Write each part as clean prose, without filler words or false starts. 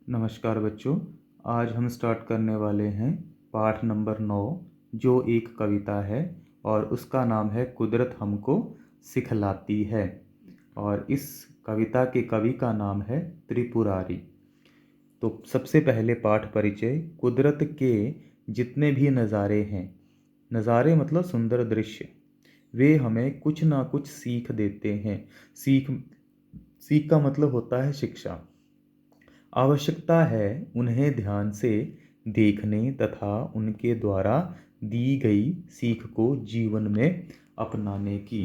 नमस्कार बच्चों। आज हम स्टार्ट करने वाले हैं पाठ नंबर 9, जो एक कविता है और उसका नाम है कुदरत हमको सिखलाती है। और इस कविता के कवि का नाम है त्रिपुरारी। तो सबसे पहले पाठ परिचय। कुदरत के जितने भी नज़ारे हैं, नज़ारे मतलब सुंदर दृश्य, वे हमें कुछ ना कुछ सीख देते हैं। सीख सीख का मतलब होता है शिक्षा। आवश्यकता है उन्हें ध्यान से देखने तथा उनके द्वारा दी गई सीख को जीवन में अपनाने की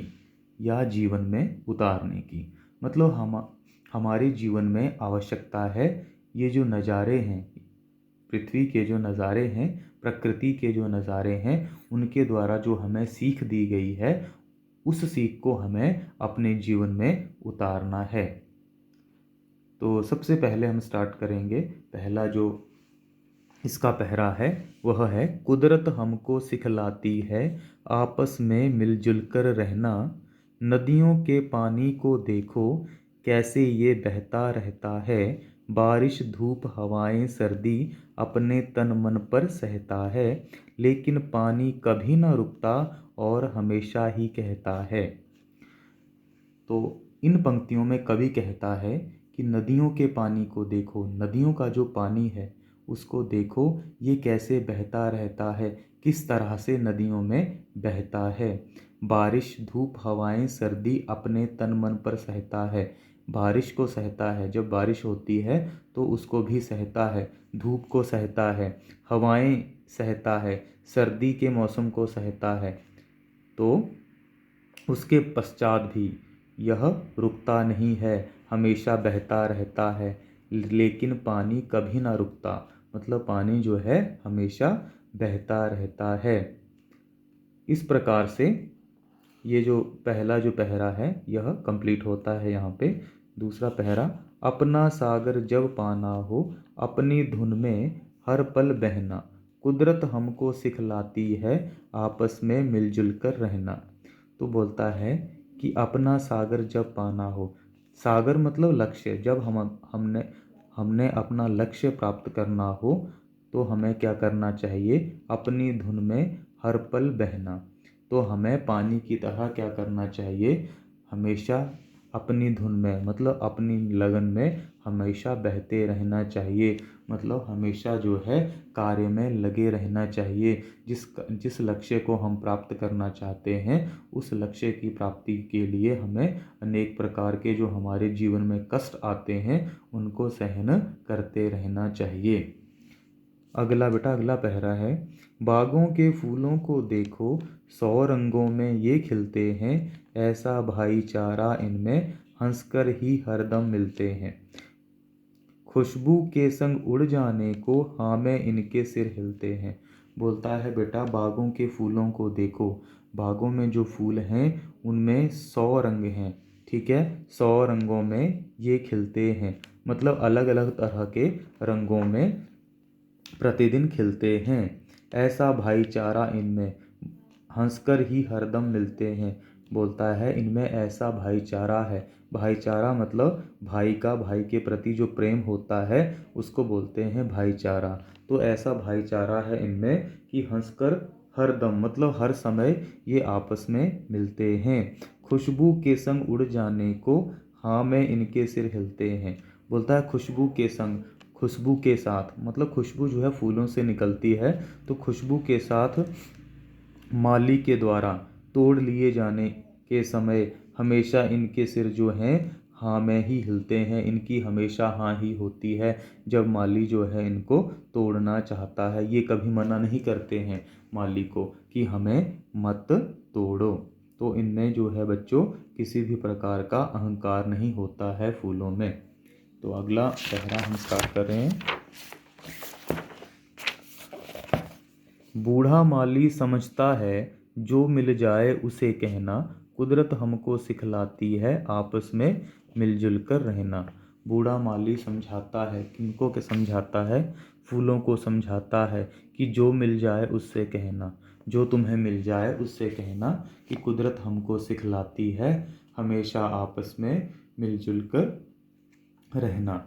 या जीवन में उतारने की। मतलब हमारे जीवन में आवश्यकता है ये जो नज़ारे हैं, पृथ्वी के जो नज़ारे हैं, प्रकृति के जो नज़ारे हैं, उनके द्वारा जो हमें सीख दी गई है, उस सीख को हमें अपने जीवन में उतारना है। तो सबसे पहले हम स्टार्ट करेंगे। पहला जो इसका पहरा है वह है, कुदरत हमको सिखलाती है आपस में मिलजुल कर रहना। नदियों के पानी को देखो कैसे ये बहता रहता है। बारिश धूप हवाएं सर्दी अपने तन मन पर सहता है। लेकिन पानी कभी ना रुकता और हमेशा ही कहता है। तो इन पंक्तियों में कवि कहता है कि नदियों के पानी को देखो, नदियों का जो पानी है उसको देखो, ये कैसे बहता रहता है, किस तरह से नदियों में बहता है। बारिश धूप हवाएं सर्दी अपने तन मन पर सहता है। बारिश को सहता है, जब बारिश होती है तो उसको भी सहता है। धूप को सहता है, हवाएं सहता है, सर्दी के मौसम को सहता है। तो उसके पश्चात भी यह रुकता नहीं है, हमेशा बहता रहता है। लेकिन पानी कभी ना रुकता, मतलब पानी जो है हमेशा बहता रहता है। इस प्रकार से ये जो पहला जो पहरा है यह कंप्लीट होता है। यहाँ पे दूसरा पहरा, अपना सागर जब पाना हो अपनी धुन में हर पल बहना। कुदरत हमको सिखलाती है आपस में मिलजुल कर रहना। तो बोलता है कि अपना सागर जब पाना हो, सागर मतलब लक्ष्य, जब हमने हमने अपना लक्ष्य प्राप्त करना हो तो हमें क्या करना चाहिए, अपनी धुन में हर पल बहना। तो हमें पानी की तरह क्या करना चाहिए, हमेशा अपनी धुन में मतलब अपनी लगन में हमेशा बहते रहना चाहिए। मतलब हमेशा जो है कार्य में लगे रहना चाहिए। जिस लक्ष्य को हम प्राप्त करना चाहते हैं, उस लक्ष्य की प्राप्ति के लिए हमें अनेक प्रकार के जो हमारे जीवन में कष्ट आते हैं उनको सहन करते रहना चाहिए। अगला पहरा है, बागों के फूलों को देखो 100 रंगों में ये खिलते हैं। ऐसा भाईचारा इनमें हंसकर ही हरदम मिलते हैं। खुशबू के संग उड़ जाने को हाँ में इनके सिर हिलते हैं। बोलता है बेटा, बागों के फूलों को देखो, बागों में जो फूल हैं उनमें 100 रंग हैं, ठीक है। 100 रंगों में ये खिलते हैं, मतलब अलग अलग तरह के रंगों में प्रतिदिन खिलते हैं। ऐसा भाईचारा इनमें हंसकर ही हरदम मिलते हैं। बोलता है इनमें ऐसा भाईचारा है। भाईचारा मतलब भाई का भाई के प्रति जो प्रेम होता है उसको बोलते हैं भाईचारा। तो ऐसा भाईचारा है इनमें कि हंसकर हरदम मतलब हर समय ये आपस में मिलते हैं। खुशबू के संग उड़ जाने को हाँ में इनके सिर हिलते हैं। बोलता है खुशबू के संग, खुशबू के साथ मतलब खुशबू जो है फूलों से निकलती है, तो खुशबू के साथ माली के द्वारा तोड़ लिए जाने के समय हमेशा इनके सिर जो हैं हाँ में ही हिलते हैं। इनकी हमेशा हाँ ही होती है। जब माली जो है इनको तोड़ना चाहता है, ये कभी मना नहीं करते हैं माली को कि हमें मत तोड़ो। तो इनमें जो है बच्चों किसी भी प्रकार का अहंकार नहीं होता है फूलों में। तो अगला पहरा हम स्टार्ट कर रहे हैं। बूढ़ा माली समझता है जो मिल जाए उसे कहना। कुदरत हमको सिखलाती है आपस में मिलजुल कर रहना। बूढ़ा माली समझाता है, किनको के समझाता है, फूलों को समझाता है कि जो मिल जाए उससे कहना, जो तुम्हें मिल जाए उससे कहना कि कुदरत हमको सिखलाती है हमेशा आपस में मिलजुल कर रहना।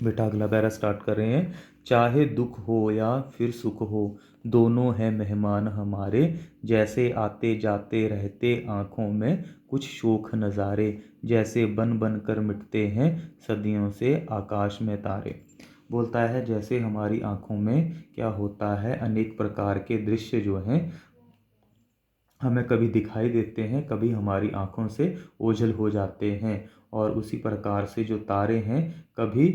बेटा अगला पैरा स्टार्ट कर रहे हैं। चाहे दुख हो या फिर सुख हो, दोनों हैं मेहमान हमारे। जैसे आते जाते रहते आँखों में कुछ शोख नज़ारे। जैसे बन बन कर मिटते हैं सदियों से आकाश में तारे। बोलता है जैसे हमारी आँखों में क्या होता है, अनेक प्रकार के दृश्य जो हैं हमें कभी दिखाई देते हैं, कभी हमारी आँखों से ओझल हो जाते हैं। और उसी प्रकार से जो तारे हैं कभी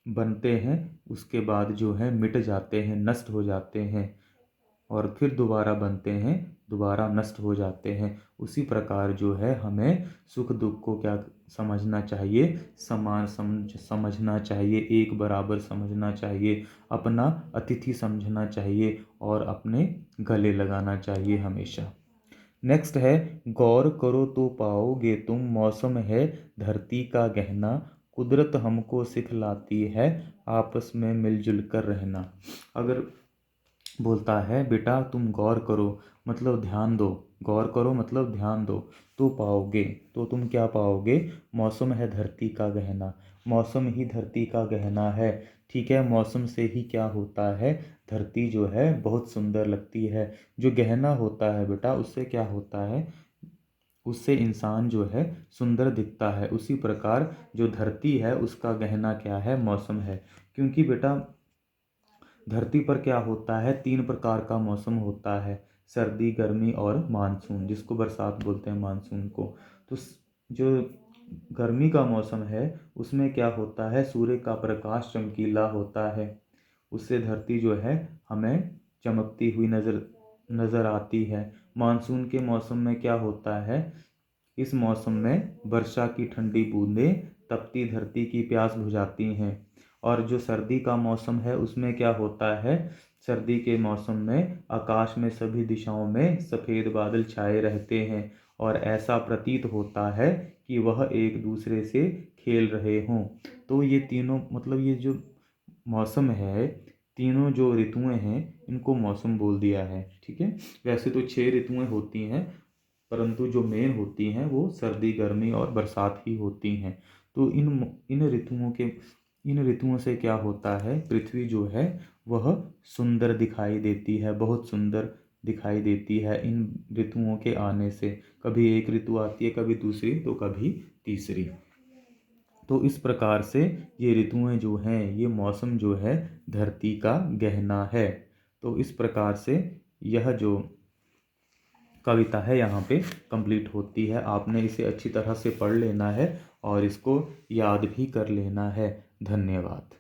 बनते हैं, उसके बाद जो है मिट जाते हैं, नष्ट हो जाते हैं, और फिर दोबारा बनते हैं, दोबारा नष्ट हो जाते हैं। उसी प्रकार जो है हमें सुख दुख को क्या समझना चाहिए, समान समझना चाहिए, एक बराबर समझना चाहिए, अपना अतिथि समझना चाहिए और अपने गले लगाना चाहिए हमेशा। नेक्स्ट है, गौर करो तो पाओगे तुम, मौसम है धरती का गहना। कुदरत हमको सिखलाती है आपस में मिलजुल कर रहना। अगर बोलता है बेटा तुम गौर करो मतलब ध्यान दो, गौर करो मतलब ध्यान दो, तो पाओगे, तो तुम क्या पाओगे, मौसम है धरती का गहना। मौसम ही धरती का गहना है। ठीक है, मौसम से ही क्या होता है, धरती जो है बहुत सुंदर लगती है। जो गहना होता है बेटा उससे क्या होता है, उससे इंसान जो है सुंदर दिखता है। उसी प्रकार जो धरती है उसका गहना क्या है, मौसम है। क्योंकि बेटा धरती पर क्या होता है, तीन प्रकार का मौसम होता है, सर्दी गर्मी और मानसून, जिसको बरसात बोलते हैं मानसून को। तो जो गर्मी का मौसम है उसमें क्या होता है, सूर्य का प्रकाश चमकीला होता है, उससे धरती जो है हमें चमकती हुई नज़र नज़र आती है। मानसून के मौसम में क्या होता है, इस मौसम में वर्षा की ठंडी बूंदें तपती धरती की प्यास बुझाती हैं। और जो सर्दी का मौसम है उसमें क्या होता है, सर्दी के मौसम में आकाश में सभी दिशाओं में सफ़ेद बादल छाए रहते हैं और ऐसा प्रतीत होता है कि वह एक दूसरे से खेल रहे हों। तो ये तीनों मतलब ये जो मौसम है, तीनों जो ऋतुएं हैं इनको मौसम बोल दिया है। ठीक है, वैसे तो 6 ऋतुएं होती हैं, परंतु जो मेन होती हैं वो सर्दी गर्मी और बरसात ही होती हैं। तो इन ऋतुओं से क्या होता है, पृथ्वी जो है वह सुंदर दिखाई देती है, बहुत सुंदर दिखाई देती है इन ऋतुओं के आने से। कभी एक ऋतु आती है, कभी दूसरी, तो कभी तीसरी। तो इस प्रकार से ये ऋतुएं जो हैं, ये मौसम जो है धरती का गहना है। तो इस प्रकार से यह जो कविता है यहाँ पे कंप्लीट होती है। आपने इसे अच्छी तरह से पढ़ लेना है और इसको याद भी कर लेना है। धन्यवाद।